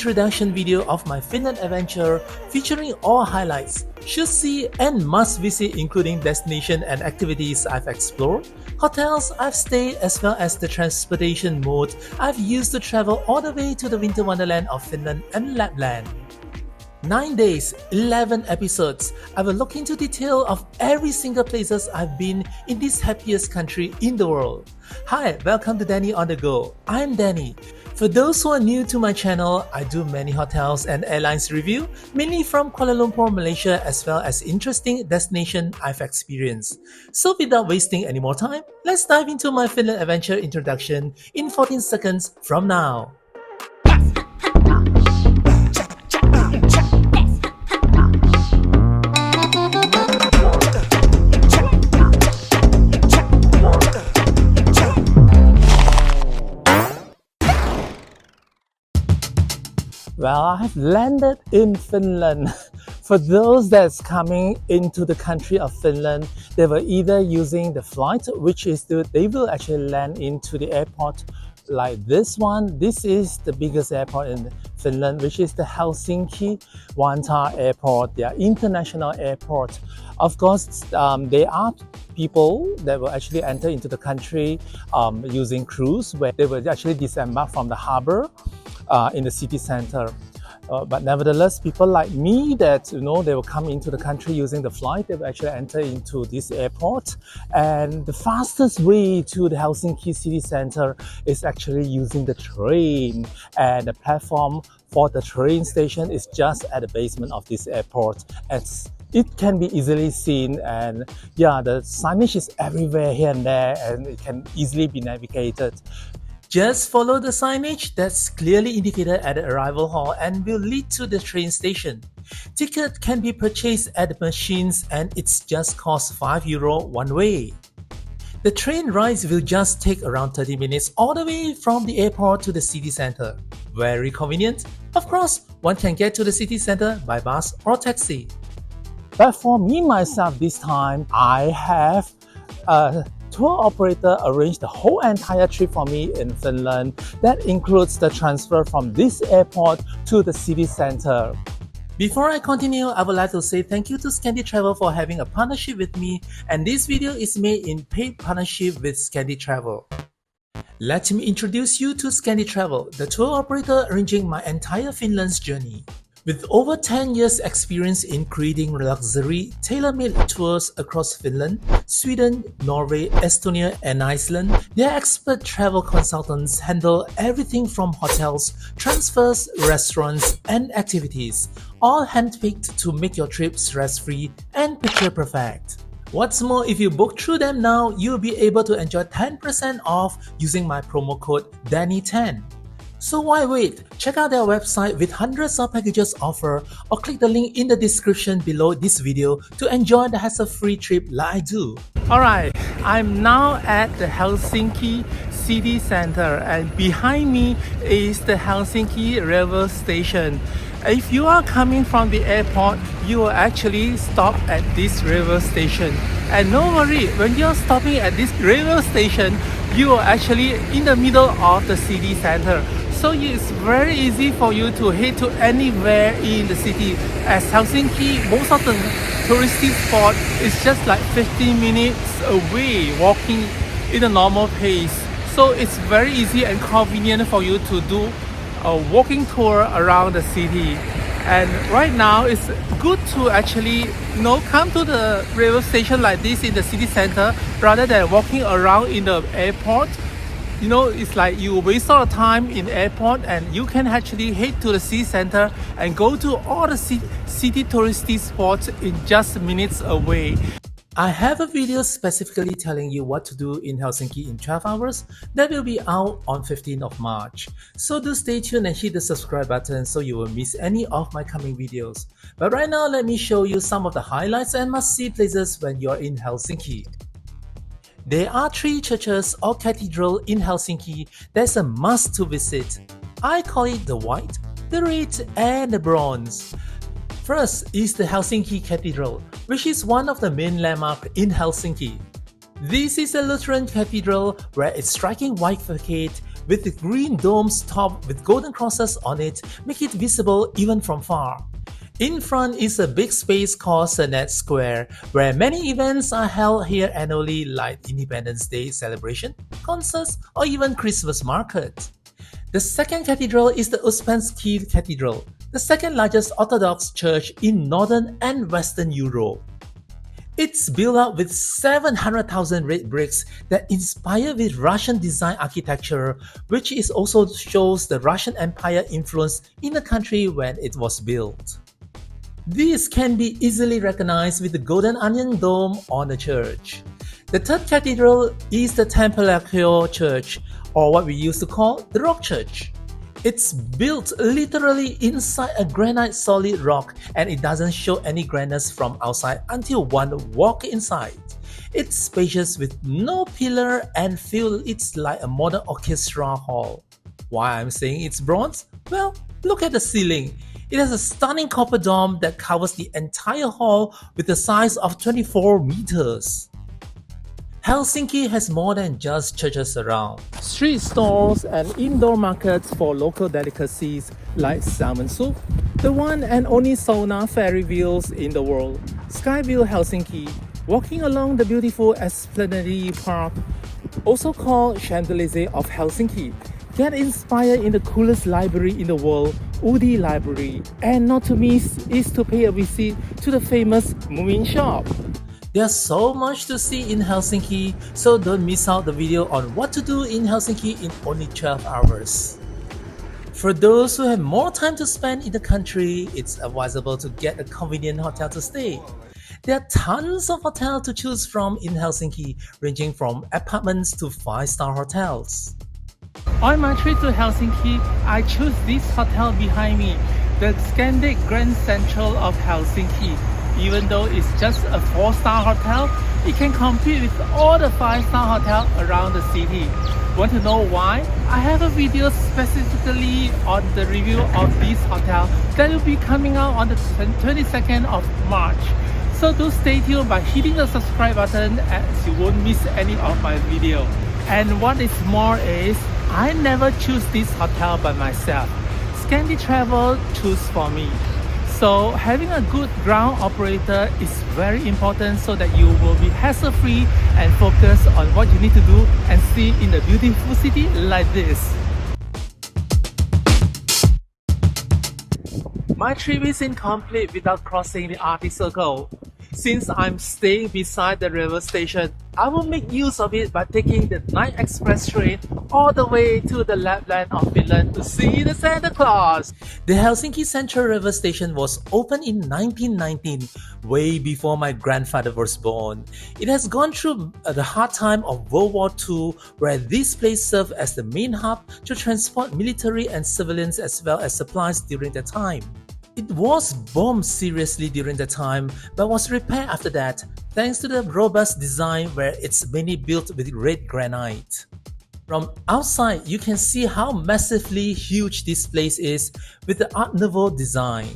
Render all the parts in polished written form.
introduction video of my Finland adventure featuring all highlights, should see and must visit, including destination and activities I've explored, hotels I've stayed, as well as the transportation mode I've used to travel all the way to the winter wonderland of Finland and Lapland. 9 days, 11 episodes, I will look into detail of every single places I've been in this happiest country in the world. Hi, welcome to Danny on the Go. I'm Danny. For those who are new to my channel, I do many hotels and airlines review, mainly from Kuala Lumpur, Malaysia, as well as interesting destinations I've experienced. So without wasting any more time, let's dive into my Finland adventure introduction in 14 seconds from now. Well, I've landed in Finland. For those that's coming into the country of Finland, they were either using the flight, which is they will actually land into the airport like this one. This is the biggest airport in Finland, which is the Helsinki Vantaa Airport, their international airport. Of course, there are people that will actually enter into the country using cruise, where they will actually disembark from the harbor in the city center. But nevertheless, people like me that they will come into the country using the flight, they will actually enter into this airport. And the fastest way to the Helsinki city center is actually using the train. And the platform for the train station is just at the basement of this airport. It can be easily seen, and yeah, the signage is everywhere here and there, and it can easily be navigated. Just follow the signage that's clearly indicated at the arrival hall and will lead to the train station. Ticket can be purchased at the machines and it's just cost €5 one way. The train rides will just take around 30 minutes all the way from the airport to the city center. Very convenient. Of course, one can get to the city center by bus or taxi. But for me myself this time, I have a tour operator arranged the whole entire trip for me in Finland. That includes the transfer from this airport to the city center. Before I continue, I would like to say thank you to Scandi Travel for having a partnership with me, and this video is made in paid partnership with Scandi Travel. Let me introduce you to Scandi Travel, the tour operator arranging my entire Finland's journey. With over 10 years experience in creating luxury, tailor-made tours across Finland, Sweden, Norway, Estonia and Iceland, their expert travel consultants handle everything from hotels, transfers, restaurants and activities, all handpicked to make your trip stress-free and picture perfect. What's more, if you book through them now, you'll be able to enjoy 10% off using my promo code DANNY10. So why wait? Check out their website with hundreds of packages offer, or click the link in the description below this video to enjoy the hassle-free trip like I do. Alright, I'm now at the Helsinki city center, and behind me is the Helsinki railway station. If you are coming from the airport, you will actually stop at this railway station. And no worry, when you're stopping at this railway station, you are actually in the middle of the city center. So it's very easy for you to head to anywhere in the city. As Helsinki, most of the touristy spot is just like 15 minutes away walking in a normal pace. So it's very easy and convenient for you to do a walking tour around the city. And right now it's good to actually come to the railway station like this in the city center rather than walking around in the airport. It's like you waste all the time in the airport, and you can actually head to the city center and go to all the city touristy spots in just minutes away. I have a video specifically telling you what to do in Helsinki in 12 hours that will be out on 15th of March. So do stay tuned and hit the subscribe button so you won't miss any of my coming videos. But right now, let me show you some of the highlights and must-see places when you're in Helsinki. There are 3 churches or cathedrals in Helsinki that's a must to visit. I call it the white, the red and the bronze. First is the Helsinki Cathedral, which is one of the main landmarks in Helsinki. This is a Lutheran cathedral where its striking white facade with the green domes topped with golden crosses on it, make it visible even from far. In front is a big space called Senate Square, where many events are held here annually like Independence Day celebration, concerts, or even Christmas market. The second cathedral is the Uspensky Cathedral, the second largest Orthodox church in Northern and Western Europe. It's built up with 700,000 red bricks that inspire with Russian design architecture, which is also shows the Russian Empire influence in the country when it was built. This can be easily recognized with the golden onion dome on the church. The third cathedral is the Templacchio Church, or what we used to call the Rock Church. It's built literally inside a granite solid rock, and it doesn't show any grandness from outside until one walks inside. It's spacious with no pillar and feels it's like a modern orchestra hall. Why I'm saying it's bronze? Well, look at the ceiling. It has a stunning copper dome that covers the entire hall with a size of 24 meters. Helsinki has more than just churches around. Street stalls and indoor markets for local delicacies like salmon soup, the one and only sauna ferry wheels in the world, Skyview Helsinki, walking along the beautiful Esplanade Park, also called Champs-Élysées of Helsinki. Get inspired in the coolest library in the world, Udi Library, and not to miss is to pay a visit to the famous Moomin shop. There's so much to see in Helsinki, so don't miss out the video on what to do in Helsinki in only 12 hours. For those who have more time to spend in the country, it's advisable to get a convenient hotel to stay. There are tons of hotels to choose from in Helsinki, ranging from apartments to 5-star hotels. On my trip to Helsinki, I chose this hotel behind me, the Scandic Grand Central of Helsinki. Even though it's just a 4-star hotel, it can compete with all the 5-star hotels around the city. Want to know why? I have a video specifically on the review of this hotel that will be coming out on the 22nd of March. So do stay tuned by hitting the subscribe button as you won't miss any of my video. And what is more is, I never choose this hotel by myself. Scandi Travel choose for me. So having a good ground operator is very important so that you will be hassle-free and focus on what you need to do and see in a beautiful city like this. My trip is incomplete without crossing the Arctic Circle. Since I'm staying beside the railway station, I will make use of it by taking the night express train all the way to the Lapland of Finland to see the Santa Claus. The Helsinki Central Railway Station was opened in 1919, way before my grandfather was born. It has gone through the hard time of World War II, where this place served as the main hub to transport military and civilians as well as supplies during that time. It was bombed seriously during the time, but was repaired after that, thanks to the robust design where it's mainly built with red granite. From outside, you can see how massively huge this place is with the Art Nouveau design.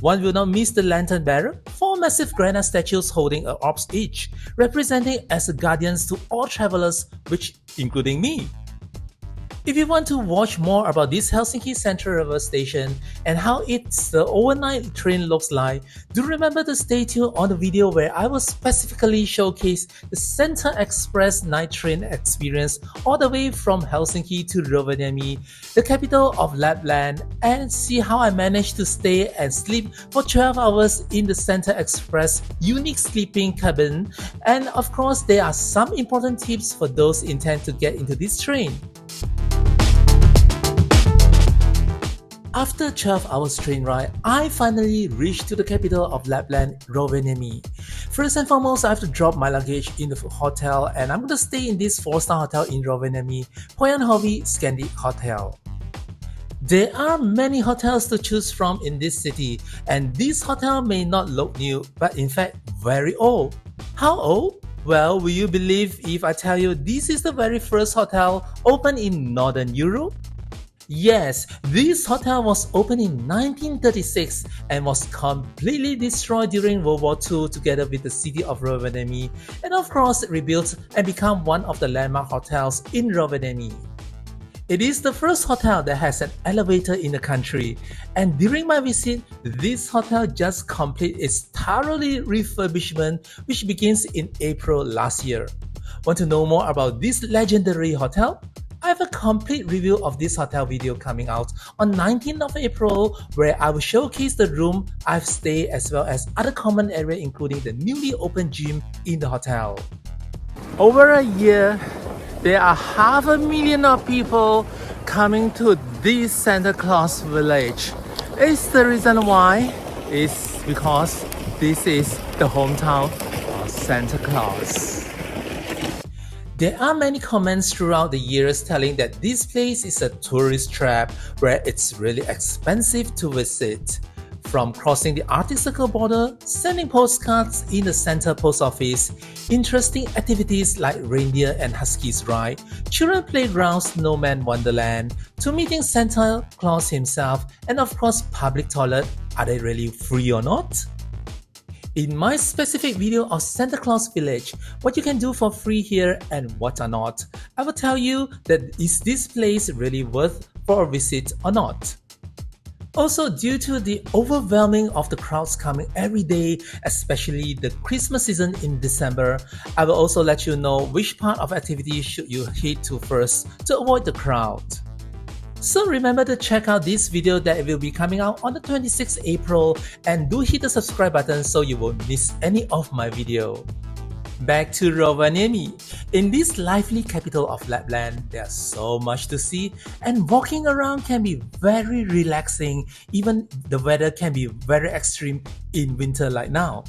One will not miss the lantern bearer, 4 massive granite statues holding an orbs each, representing as guardians to all travelers, which including me. If you want to watch more about this Helsinki Central Railway Station and how the overnight train looks like, do remember to stay tuned on the video where I will specifically showcase the Central Express night train experience all the way from Helsinki to Rovaniemi, the capital of Lapland, and see how I managed to stay and sleep for 12 hours in the Central Express unique sleeping cabin. And of course, there are some important tips for those intent to get into this train. After 12 hours train ride, I finally reached to the capital of Lapland, Rovaniemi. First and foremost, I have to drop my luggage in the hotel, and I'm going to stay in this 4-star hotel in Rovaniemi, Pojanhovi Scandi Hotel. There are many hotels to choose from in this city, and this hotel may not look new, but in fact very old. How old? Well, will you believe if I tell you this is the very first hotel opened in Northern Europe? Yes, this hotel was opened in 1936 and was completely destroyed during World War II together with the city of Rovaniemi, and of course rebuilt and become one of the landmark hotels in Rovaniemi. It is the first hotel that has an elevator in the country, and during my visit, this hotel just completed its thoroughly refurbishment, which begins in April last year. Want to know more about this legendary hotel? I have a complete review of this hotel video coming out on 19th of April, where I will showcase the room I've stayed as well as other common areas including the newly opened gym in the hotel. Over a year, there are 500,000 of people coming to this Santa Claus Village. It's the reason why is because this is the hometown of Santa Claus. There are many comments throughout the years telling that this place is a tourist trap where it's really expensive to visit. From crossing the Arctic Circle border, sending postcards in the Santa Post Office, interesting activities like reindeer and huskies ride, children playground, snowman wonderland, to meeting Santa Claus himself, and of course public toilet. Are they really free or not? In my specific video of Santa Claus Village, what you can do for free here and what are not, I will tell you that is this place really worth for a visit or not. Also, due to the overwhelming of the crowds coming every day, especially the Christmas season in December, I will also let you know which part of activity should you head to first to avoid the crowd. So remember to check out this video that will be coming out on the 26th April, and do hit the subscribe button so you won't miss any of my video. Back to Rovaniemi. In this lively capital of Lapland, there's so much to see, and walking around can be very relaxing. Even the weather can be very extreme in winter like now.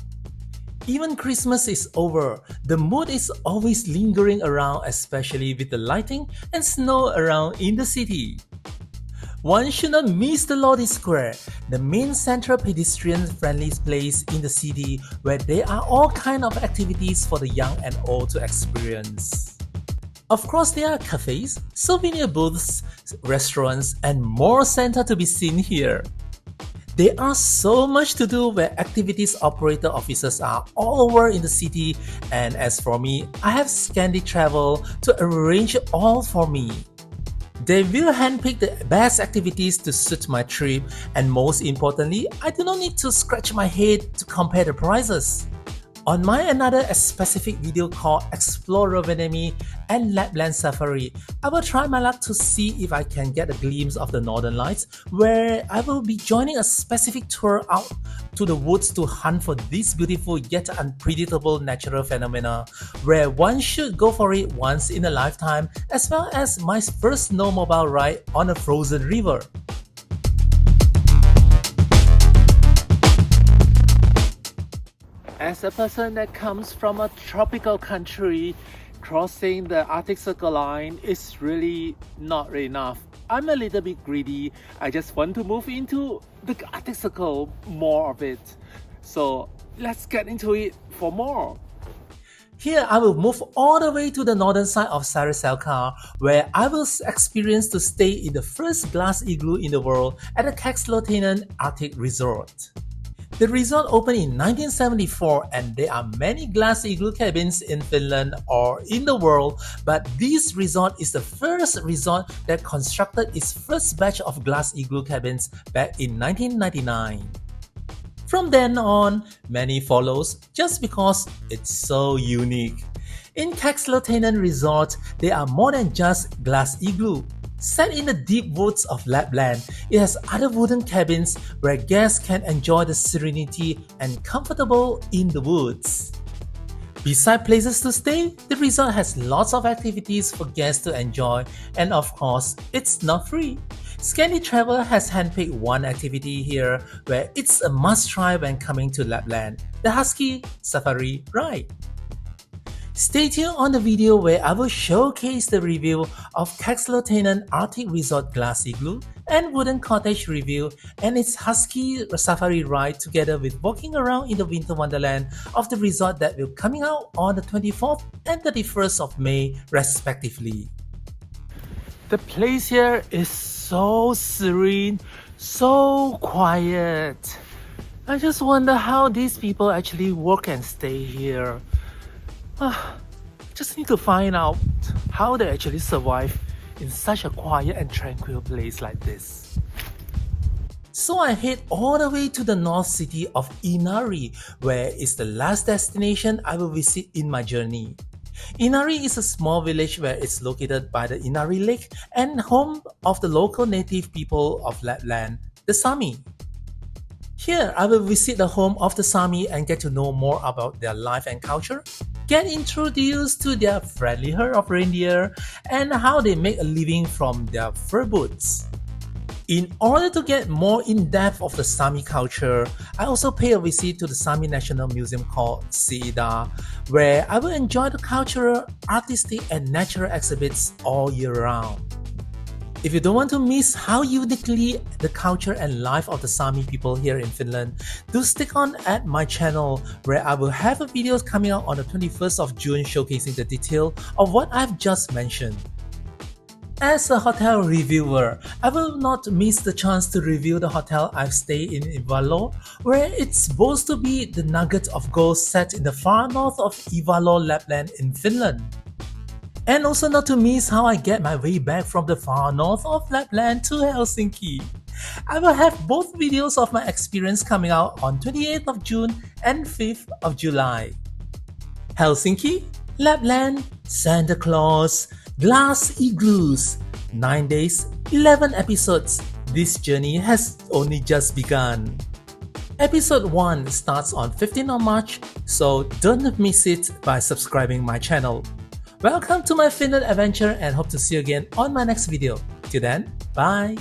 Even Christmas is over, the mood is always lingering around, especially with the lighting and snow around in the city. One should not miss the Lodi Square, the main central pedestrian-friendly place in the city where there are all kinds of activities for the young and old to experience. Of course, there are cafes, souvenir booths, restaurants, and more Santa to be seen here. There are so much to do where activities operator offices are all over in the city, and as for me, I have Scandi Travel to arrange it all for me. They will handpick the best activities to suit my trip, and most importantly, I do not need to scratch my head to compare the prices. On my another specific video called Explore Rovaniemi and Lapland Safari, I will try my luck to see if I can get a glimpse of the Northern Lights, where I will be joining a specific tour out to the woods to hunt for this beautiful yet unpredictable natural phenomena, where one should go for it once in a lifetime, as well as my first snowmobile ride on a frozen river. As a person that comes from a tropical country, crossing the Arctic Circle line is really not enough. I'm a little bit greedy. I just want to move into the Arctic Circle, more of it. So let's get into it for more. Here I will move all the way to the northern side of Sariselka, where I will experience to stay in the first glass igloo in the world at the Kaxlotinen Arctic Resort. The resort opened in 1974, and there are many glass igloo cabins in Finland or in the world, but this resort is the first resort that constructed its first batch of glass igloo cabins back in 1999. From then on, many follows just because it's so unique. In Kaxlotinen Resort, there are more than just glass igloo. Set in the deep woods of Lapland, it has other wooden cabins where guests can enjoy the serenity and comfortable in the woods. Besides places to stay, the resort has lots of activities for guests to enjoy, and of course, it's not free. Scandi Travel has handpicked one activity here where it's a must-try when coming to Lapland, the Husky Safari Ride. Stay tuned on the video where I will showcase the review of Kaxlotinen Arctic Resort Glass Igloo and Wooden Cottage review and its Husky Safari ride, together with walking around in the winter wonderland of the resort that will coming out on the 24th and 31st of May respectively. The place here is so serene, so quiet. I just wonder how these people actually work and stay here. Just need to find out how they actually survive in such a quiet and tranquil place like this. So I head all the way to the north city of Inari, where is the last destination I will visit in my journey. Inari is a small village where it's located by the Inari Lake and home of the local native people of Lapland, the Sami. Here, I will visit the home of the Sami and get to know more about their life and culture, get introduced to their friendly herd of reindeer, and how they make a living from their fur boots. In order to get more in-depth of the Sami culture, I also pay a visit to the Sami National Museum called Siida, where I will enjoy the cultural, artistic, and natural exhibits all year round. If you don't want to miss how uniquely the culture and life of the Sami people here in Finland, do stick on at my channel where I will have a video coming out on the 21st of June showcasing the detail of what I've just mentioned. As a hotel reviewer, I will not miss the chance to review the hotel I've stayed in Ivalo, where it's supposed to be the nugget of gold set in the far north of Ivalo, Lapland in Finland. And also not to miss how I get my way back from the far north of Lapland to Helsinki. I will have both videos of my experience coming out on 28th of June and 5th of July. Helsinki, Lapland, Santa Claus, Glass igloos, 9 days, 11 episodes. This journey has only just begun. Episode 1 starts on 15th of March, so don't miss it by subscribing my channel. Welcome to my Finland adventure and hope to see you again on my next video. Till then, bye!